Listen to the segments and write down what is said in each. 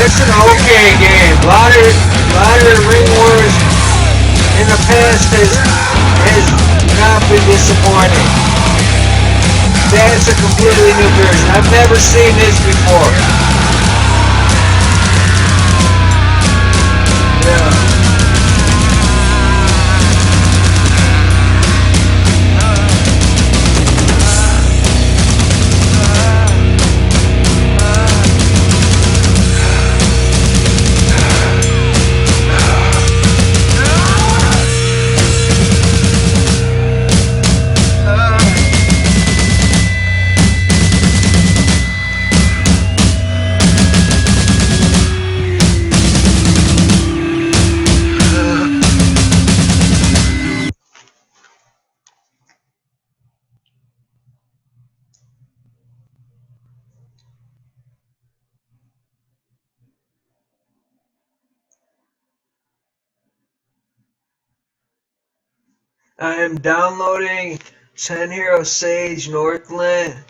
It's an okay game. A lot of Ring Wars in the past has not been disappointing. That's a completely new version. I've never seen this before. Yeah. I am downloading 10 Hero Sage Northland.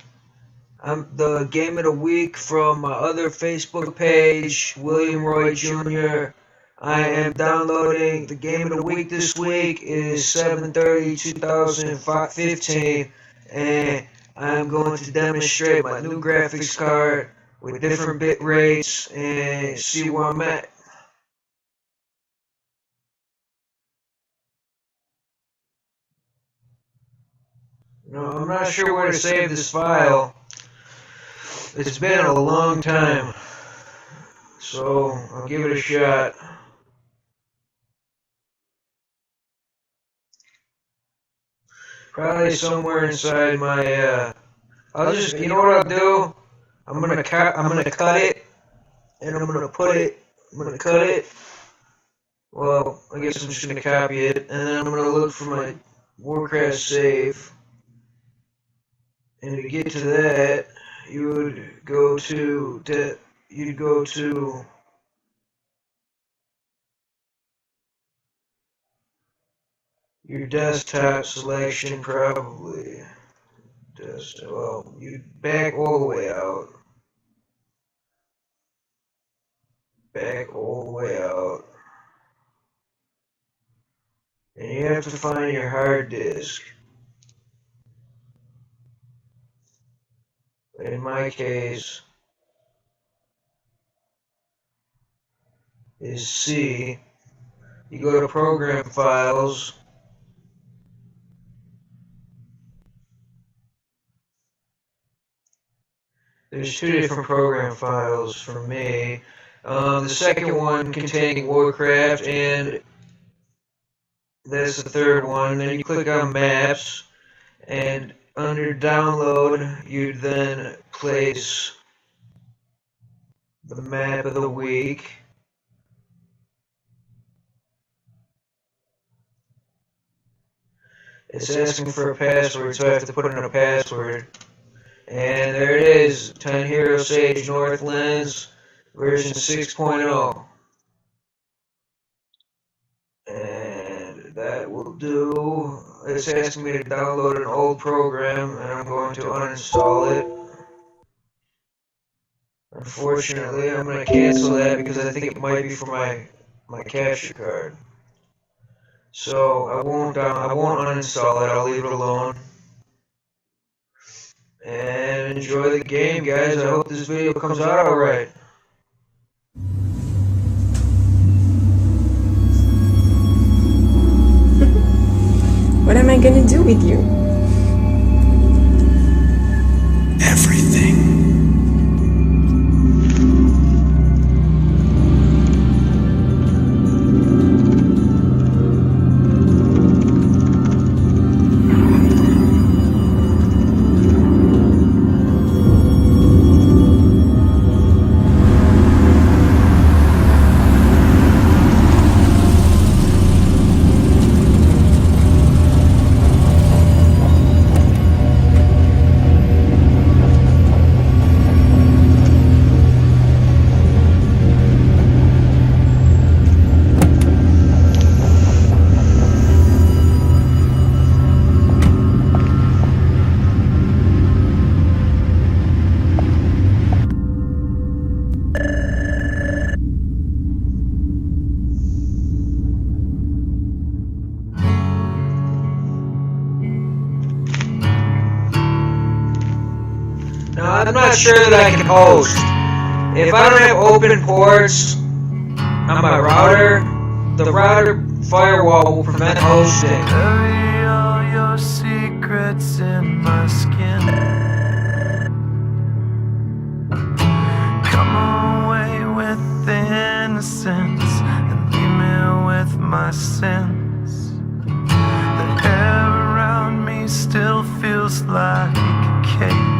I'm the game of the week from my other Facebook page, William Roy Jr. I am downloading the game of the week this week is 7/30/2015, and I'm going to demonstrate my new graphics card with different bit rates and see where I'm at. No, I'm not sure where to save this file. It's been a long time, so I'll give it a shot. Probably somewhere inside my. I'll just, you know what I'll do? I'm gonna cut it, and I'm gonna cut it. Well, I guess I'm just gonna copy it, and then I'm gonna look for my Warcraft save. And to get to that, you would go to your desktop selection, probably. Well, you back all the way out. Back all the way out. And you have to find your hard disk. In my case, is C. You go to Program Files. There's two different program files for me. The second one containing Warcraft, and that's the third one. Then you click on Maps, and under Download, you then place the map of the week. It's asking for a password, so I have to put in a password. And there it is, 10 Hero Sage Northlands version 6.0. And that will do. It's asking me to download an old program, and I'm going to uninstall it. Unfortunately, I'm going to cancel that because I think it might be for my capture card. So I won't uninstall it. I'll leave it alone. And enjoy the game, guys. I hope this video comes out alright. What am I gonna do with you? Everything. not sure that I can host. If I don't have open ports on my router, the router firewall will prevent hosting. Bury all your secrets in my skin. Come away with the innocence and leave me with my sins. The air around me still feels like a cage.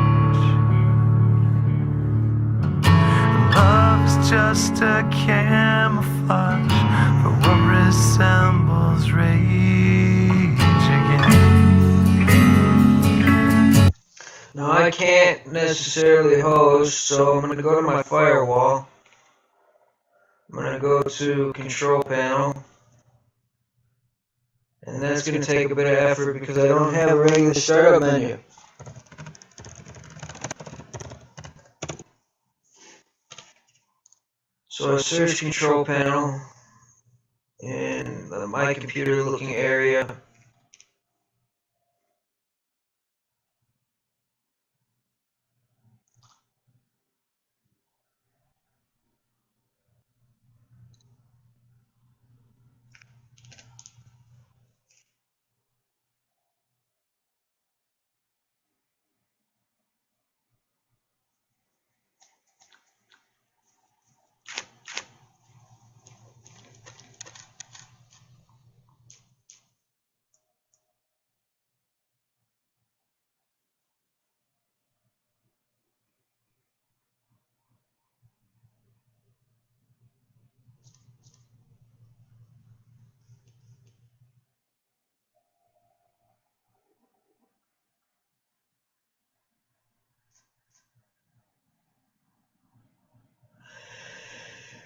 Love is just a camouflage for what resembles rage again. Now I can't necessarily host, so I'm going to go to my firewall. I'm going to go to control panel. And that's going to take a bit of effort because I don't have a regular startup menu. So I search control panel in the my computer looking area.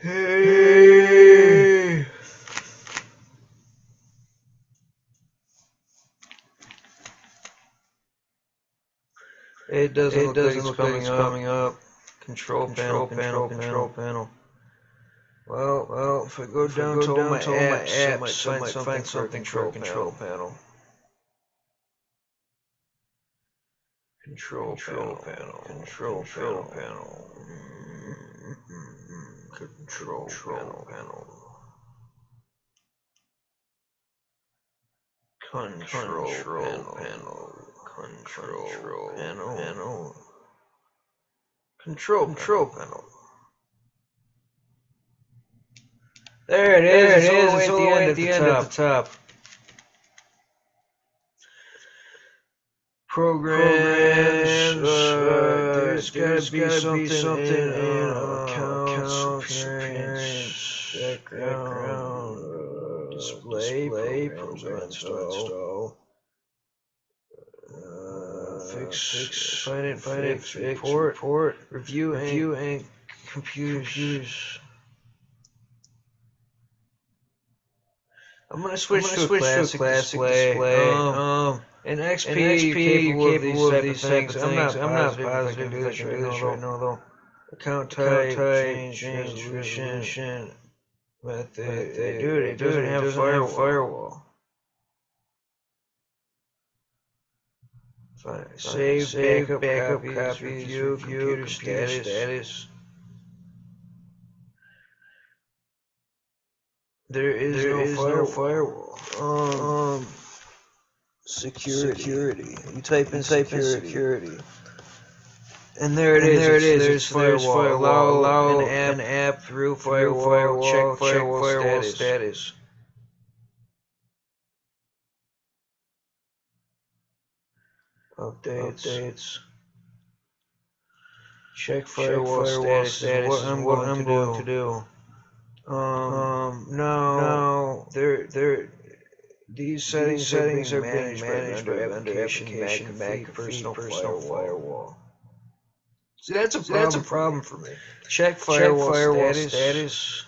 Hey. It doesn't look like it's coming up. Control panel. Well, if I go down to all my apps, I might find something for control panel. Control panel. Control panel. There it is. It's all the way at the end at the top. Programs. There's gotta be something in accounts, appearance, background, display, programs install. Fix, report, review and computers. I'm gonna switch to a classic display. In XP, you're capable of these type of things. I'm not positive if I can do this right now though. Account type, change resolution, method. Dude, it doesn't have a firewall. Fine. Save, backup copies, review, computer status. There is no firewall. Security. You type in security. And there it is. There's firewall. Allow an app through firewall. Check firewall status. Updates. Check firewall status. What I'm going to do. No. These settings are being managed by application Mac personal firewall. See, that's a problem for me. Check firewall status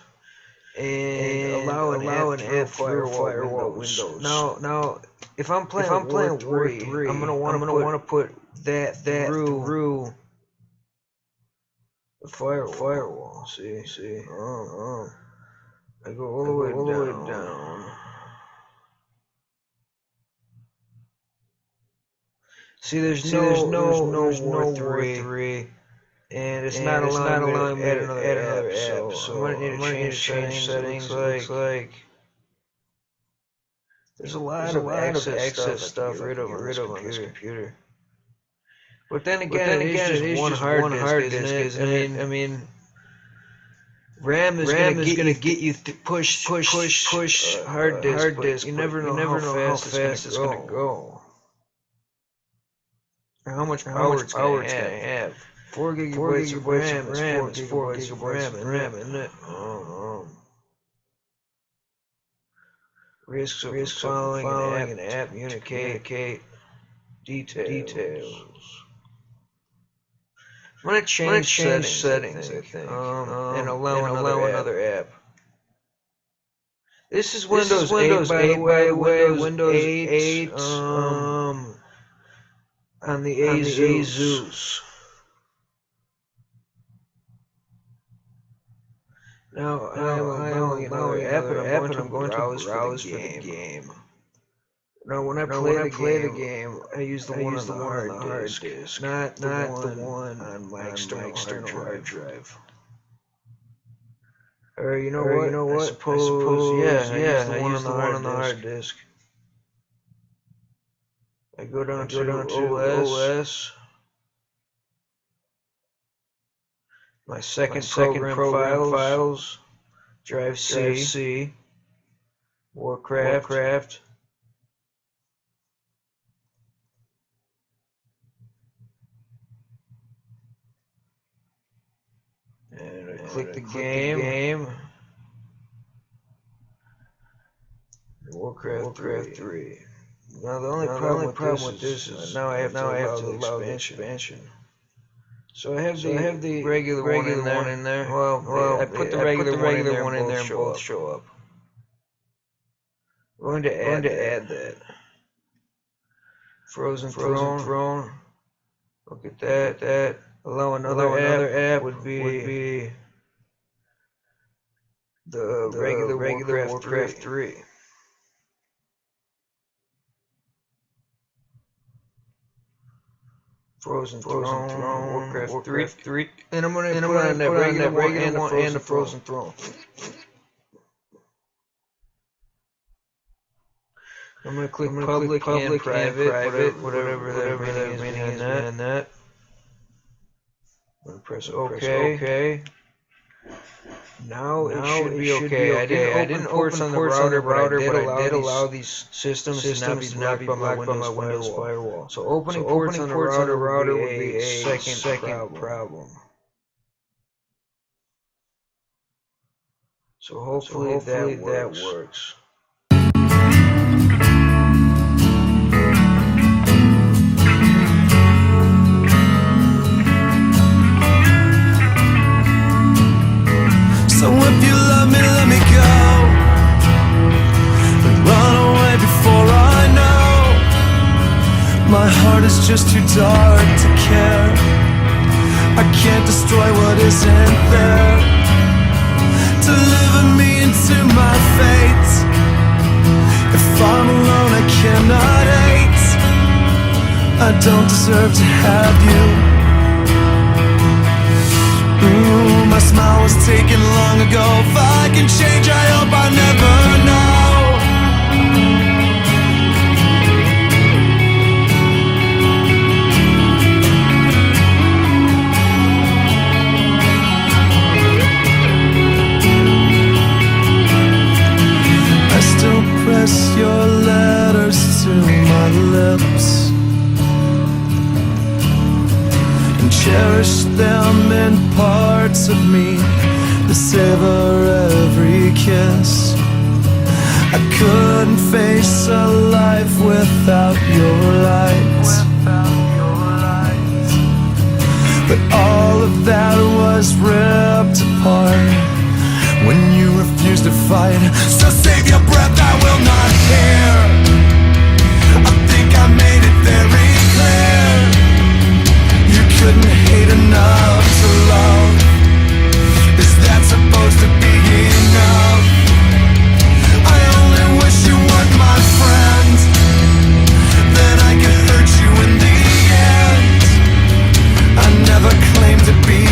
and allow an app firewall windows. Now, if I'm playing War 3, I'm gonna want to put that through the firewall. See. I go all the way down. See, there's no War 3. and it's not allowing me to add another app. So I'm gonna need to change settings. Looks like there's a lot of access stuff rid of on this computer. But then again, it is just one hard disk, isn't it? I mean, RAM is gonna get you to push hard disk. You never know how fast it's gonna go. Or how much power it's gonna have. 4 gigabytes of RAM is 4 gigabytes of RAM, isn't it? Risks of following an app, communicate details. I'm gonna change settings, I think, and allow another app. This is Windows 8, by the way. Windows 8, on the Asus. Now I only another app, and I'm going to browse for the game. Now when I play the game, I use the one on the hard disk, not the one on my external hard drive. Or you know what? I suppose I use the one on the hard disk. I go down to OS. My second program files, drive C, Warcraft. And I click the game. Warcraft 3. Now the only problem with this is now I have to allow the expansion. So I have the regular one in there. Well, I put the regular one in there and both show up. I'm going to add that. Frozen Throne. Look at that. Allow another app would be the regular Warcraft 3. Frozen Throne, Warcraft 3, and I'm gonna put on that regular one and the Frozen Throne. I'm gonna click public and private, whatever that meaning is in that. I'm gonna press OK. Now it should be okay. I didn't open on the router, but I did allow these systems to not be blocked by my Windows firewall. So opening ports on the router would be a second problem. So hopefully that works. So if you love me, let me go. But run away before I know. My heart is just too dark to care. I can't destroy what isn't there. Deliver me into my fate. If I'm alone, I cannot hate. I don't deserve to have you. My smile was taken long ago. If I can change, I hope I never know. I still press your letters to my lips and cherish them in parts of me that savor every kiss. I couldn't face a life without your light. But all of that was ripped apart when you refused to fight. So save your breath, I will not hear. I think I made it very clear. You couldn't hate enough to love. Is that supposed to be enough? I only wish you weren't my friend. Then I could hurt you in the end. I never claimed to be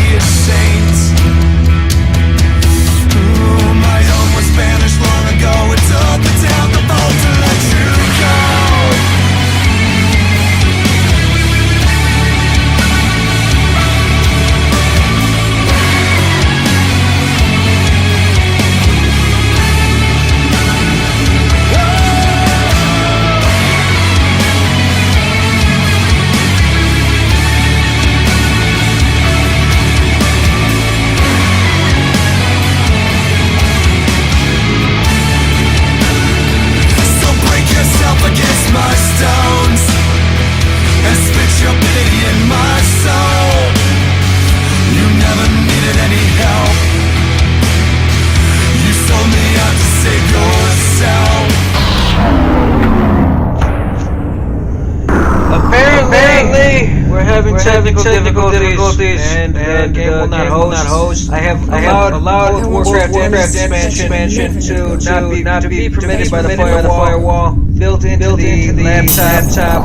and the game will not host. I have allowed Warcraft expansion to not be permitted by the firewall built into the laptop.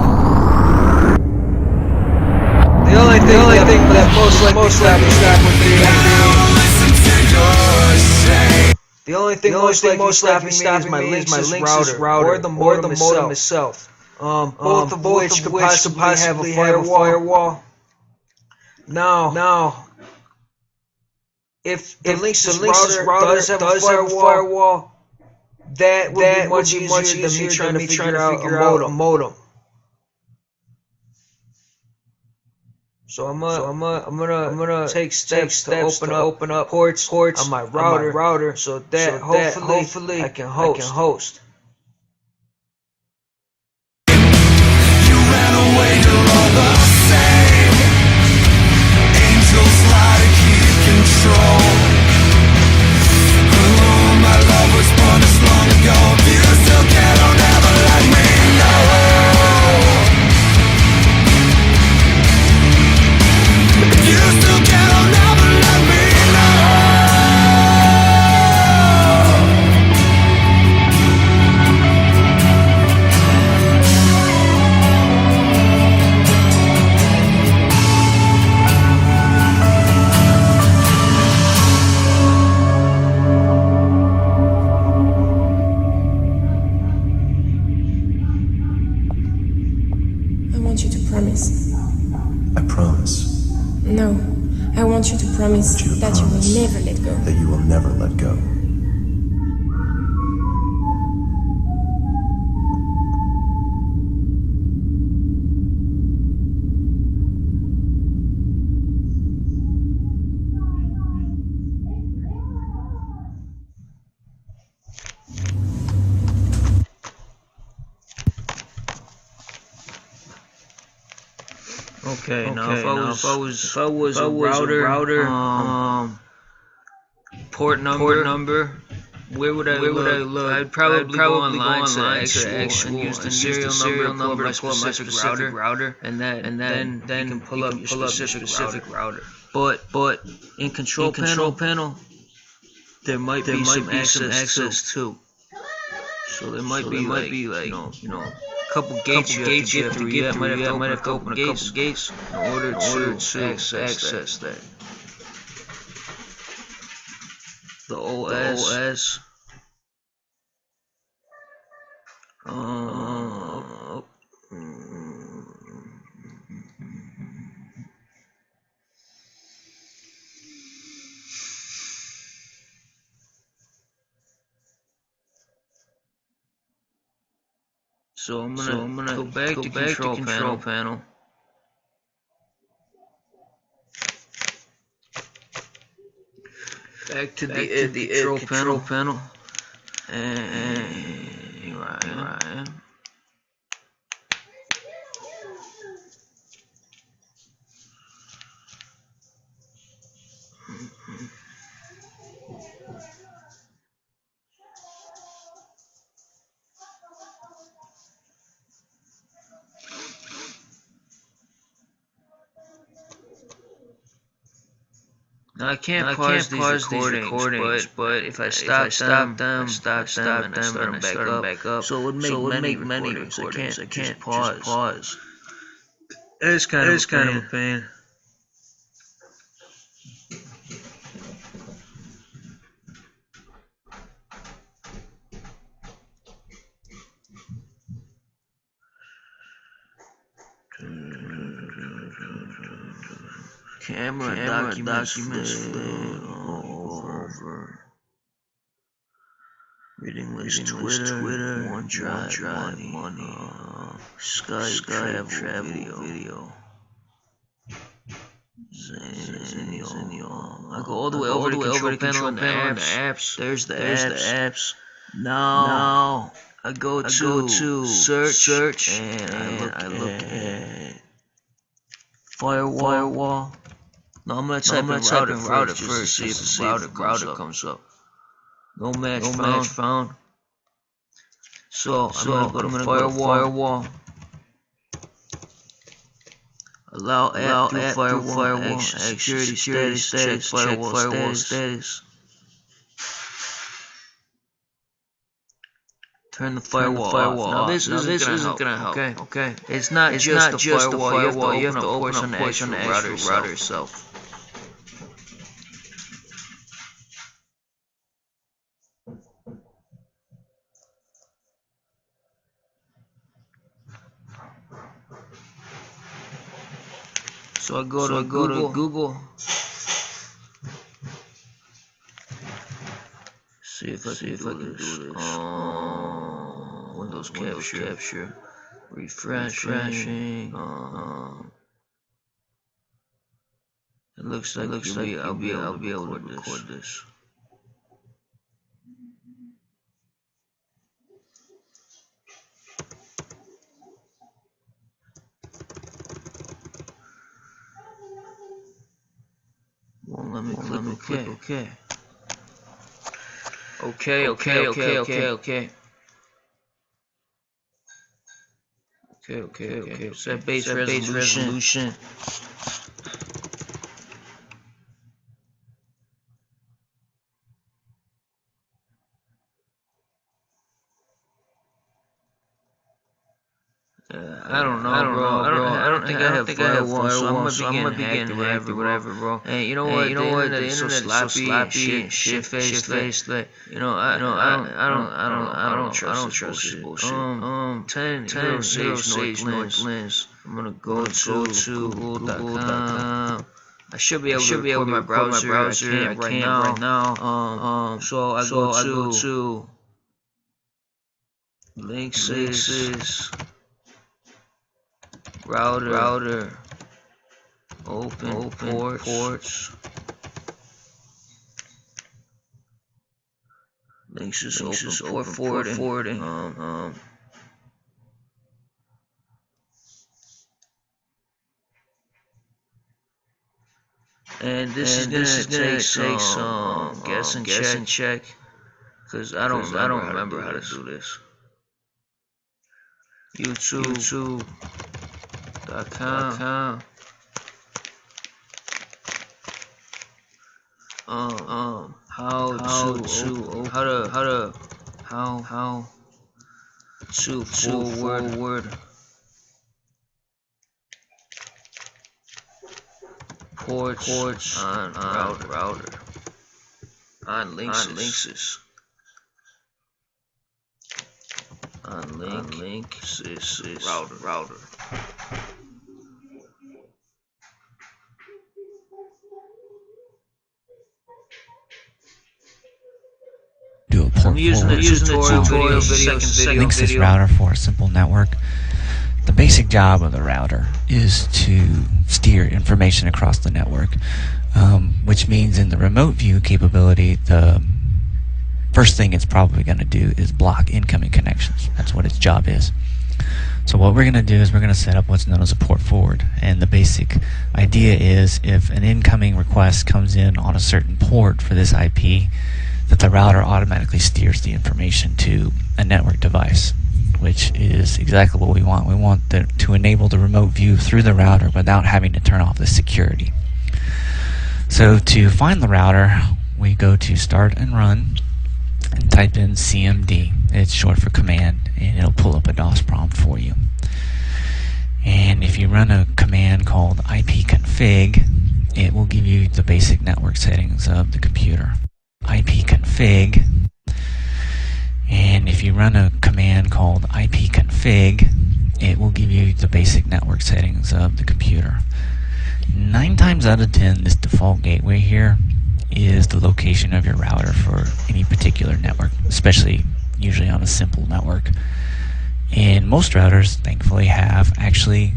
The only thing that most likely stop would be the only thing most likely stopping me is my Linksys router or the modem itself. Both of which could possibly have a firewall. Now, if the Linksys router does have a firewall, that would be much easier than me trying to figure out a modem. So I'm gonna take steps to open up ports on my router so that hopefully I can host. You ran away, you're all the same. Angels lie to keep control. My love was punished long ago. If you still care, don't ever let me know. If you still care, don't ever let me know. I want you to promise. I promise No, I want you to promise you to that promise you will never let go. that you will never let go. Okay, now if I was a router, port number, where would I look? I'd probably go online to actual and use the serial number to pull up my specific router, and then you can pull up your specific router. But in control panel, there might be some access too. So there might be like you know. Couple gates you have to get through. You might have to open a couple gates in order to access that. The OS. So I'm gonna go back to control panel. Back to the control panel. And here I am. Now I can't pause these recordings, but if I stop them, and start them back up, so it would make many recordings. I can't pause. It is kind of a pain. Camera documents over. Reading list Twitter, OneDrive, money, Skype, travel video. Zenio. I go all the way over to control panel and the apps. There's the apps. Now I go to search and I look at firewall. No, I'm gonna type in router first to see if the router comes up. No match found. So I'm gonna go to firewall. Allow app through firewall, exit security status, check firewall status. Turn the firewall off. Now this isn't gonna help. Okay. It's not just the firewall. You have to open up ports on the actual router itself. So I go to Google. See if I can do this. Windows capture. Refreshing. It looks like I'll be able to record this. Won't let me click OK. Okay. Set base resolution. I don't know, bro. I don't think I have firewall, so I'm gonna be getting whatever, bro. Hey, you know what? The internet's so sloppy, shit faced. Like, I don't trust this bullshit. 10 sage North Lens. I'm gonna go to google.com. I should be able to record my browser. I can't right now. So I go to links. Router. Open ports. Links is open forwarding. And this is gonna take some guess and check, cause I don't remember how to do this. YouTube.com. How to forward ports on router on links router. Do a port I'm using the tutorial video, links this router for a simple network. The basic job of the router is to steer information across the network, which means in the remote view capability, the first thing it's probably going to do is block incoming connections. That's what its job is. So what we're going to do is we're going to set up what's known as a port forward, and the basic idea is if an incoming request comes in on a certain port for this IP, that the router automatically steers the information to a network device, which is exactly what we want. We want to enable the remote view through the router without having to turn off the security. So to find the router, we go to Start and Run and type in CMD. It's short for command, and it'll pull up a DOS prompt for you. And if you run a command called ipconfig, it will give you the basic network settings of the computer. ipconfig. And if you run a command called ipconfig, it will give you the basic network settings of the computer. 9 times out of 10, this default gateway here is the location of your router for any particular network, especially usually on a simple network. And most routers, thankfully, have actually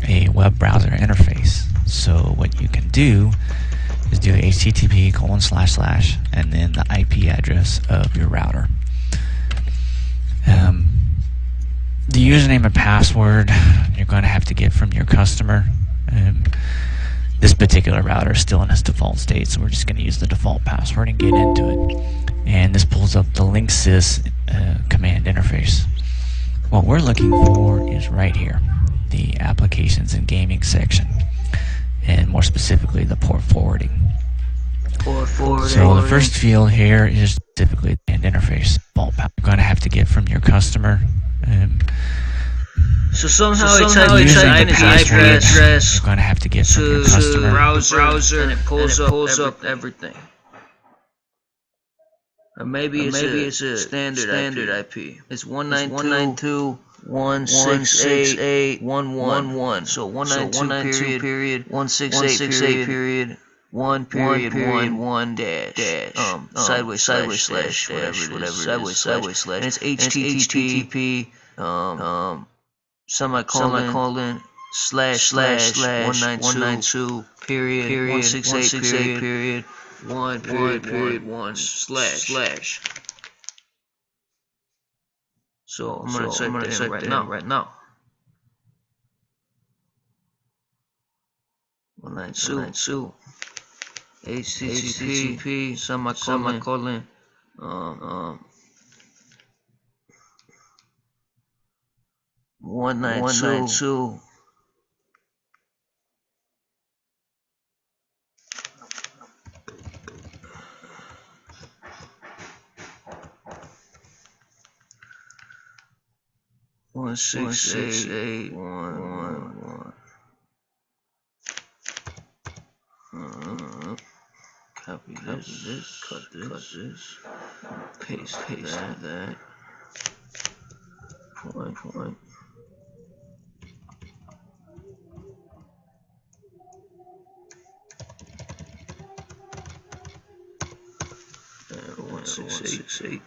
a web browser interface. So what you can do is do http:// and then the IP address of your router. The username and password you're going to have to get from your customer. This particular router is still in its default state, so we're just going to use the default password and get into it. And this pulls up the linksys command interface. What we're looking for is right here, the applications and gaming section, and more specifically the port forwarding. So the first field here is specifically the end interface. You're going to have to get from your customer. So somehow Using it's the IP password, address you're going to have to get from your to customer. browser, and it pulls up everything. Or maybe it's a standard IP. It's 192.168.111. So 192 period 168 period 1 dash sideways slash whatever it is, sideways slash, and it's HTTP semicolon slash 192 period 168 period 1 slash. So I'm gonna type that in right now. 192 HTTP semicolon 192 168.111. Copy this, cut this, paste that. Point. And 168.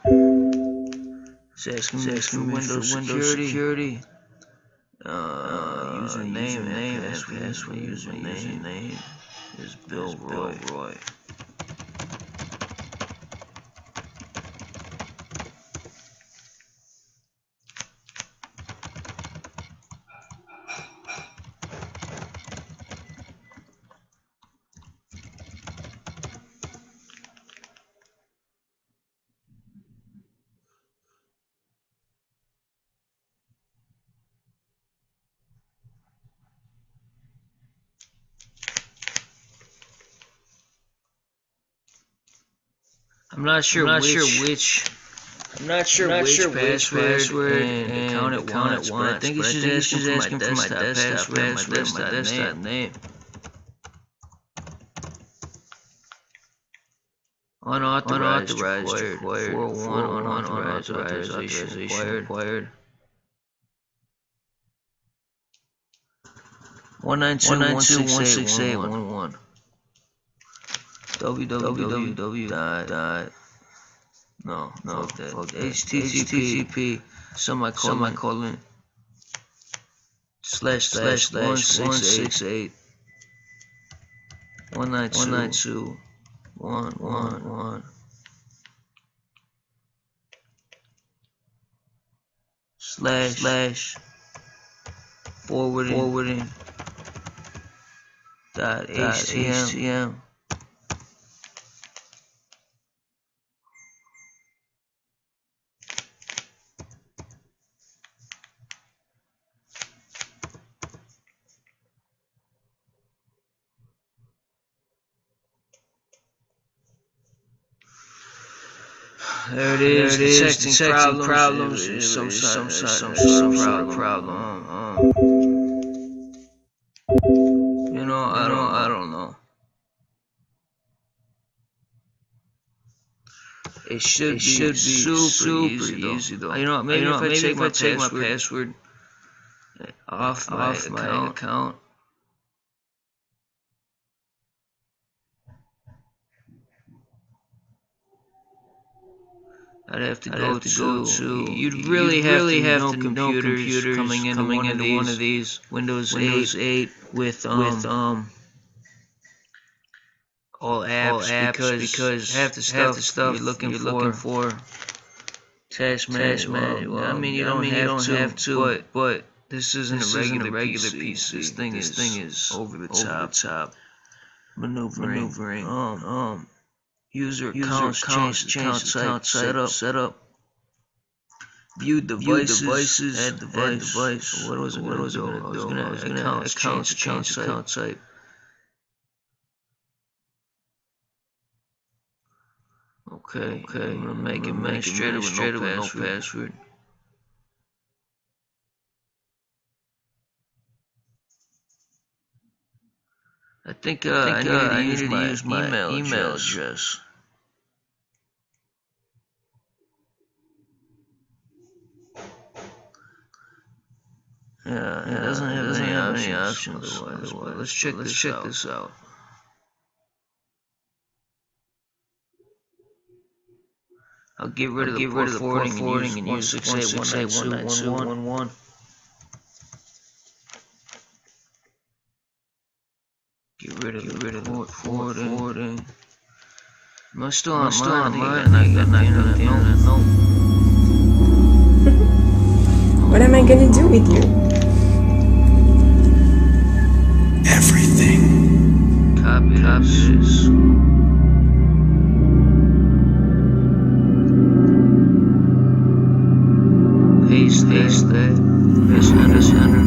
It's asking me for Windows security. Username and password. Username is Bill Roy. I'm not sure which password and account it wants, but I think it's just asking for my desktop password, my desktop name. Unauthorized required. 401 unauthorized authorization required. 192.168.111. www. No, HTTP semicolon slash 168 192.111 slash forwarding .htm. There it is. Detecting problems. Some sort of problem. I don't know. It should be super easy though. Maybe if I take my password off my account. I'd have to go to. You'd really have to know computers coming into one of these Windows 8 with all apps because half the stuff you're looking for attachment manual. I mean you don't have to, but this isn't a regular PC. This thing is over the top maneuvering. User accounts, change account set up. view devices, add device. What was it gonna do? I was gonna change account type. Okay, I'm gonna make administrator with no password. I think I need to use my email address. Yeah, it doesn't have any options. Otherwise. Let's check this out. I'll get rid of the forwarding and use 168.192.111. Get rid of the forwarding. Am I still online? I got the internet. No. What am I gonna do with you? Everything. Copy this. Paste that. Press enter.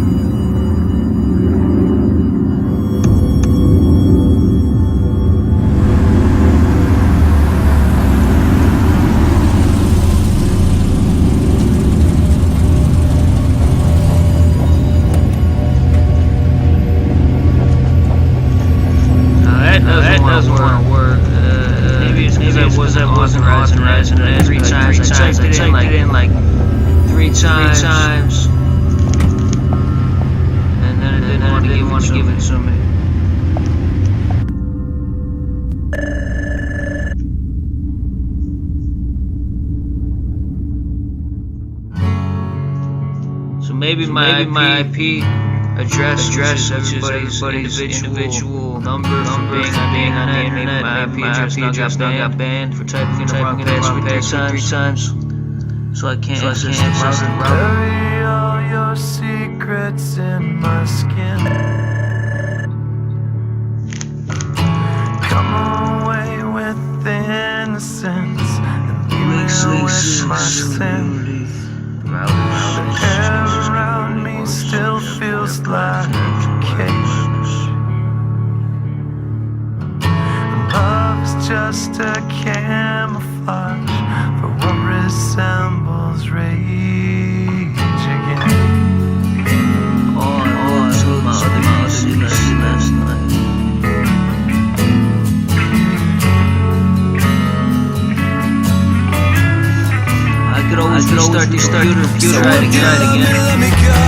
That doesn't want to work. Maybe it's because I wasn't authorizing it 3 times. I typed it in like 3 times, and then it didn't want to give it to me. So maybe my IP address everybody's individual number from being on the internet. My IP address now got banned for typing in the wrong password 3 times. So I can't access the browser. Bury all your secrets in my skin. Come away with innocence and leave me with my sins. The air around me still feels like a cage. Love's just a camouflage for what resembles rage again. I told my other last night. I could always restart the computer right again. Let me go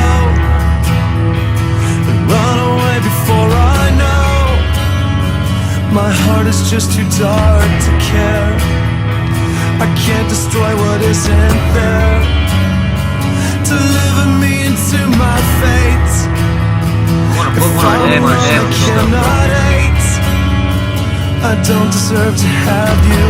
and run away before I know. My heart is just too dark to care. I can't destroy what isn't there. Deliver me into my fate. I want to put one on my I cannot hate. I don't deserve to have you.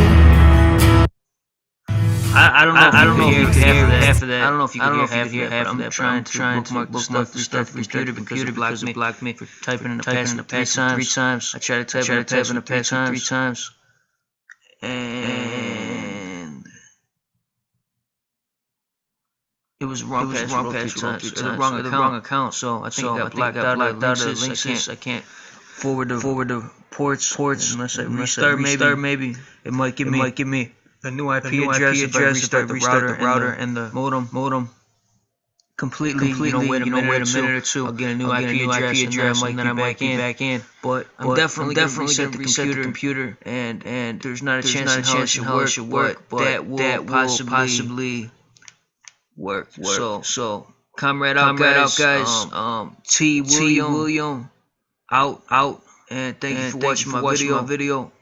I don't know if you can hear half of that. I don't know if you can hear half of that. I'm trying to bookmark the stuff computer because it blocked me for typing in the password 3 times. I tried to type in the password 3 times. And it was wrong password 3 times. Or the wrong account. So I think I got blocked out of the links. I can't forward the ports unless I restart. Maybe it might give me a new IP address if I restart the router and the modem completely. Wait a minute or two. I'll get a new IP address and then I might be back in. But I'm definitely reset the computer and there's not a chance in hell it should work. But that will possibly work. So comrade out, guys. T. William out. And thank you for watching my video.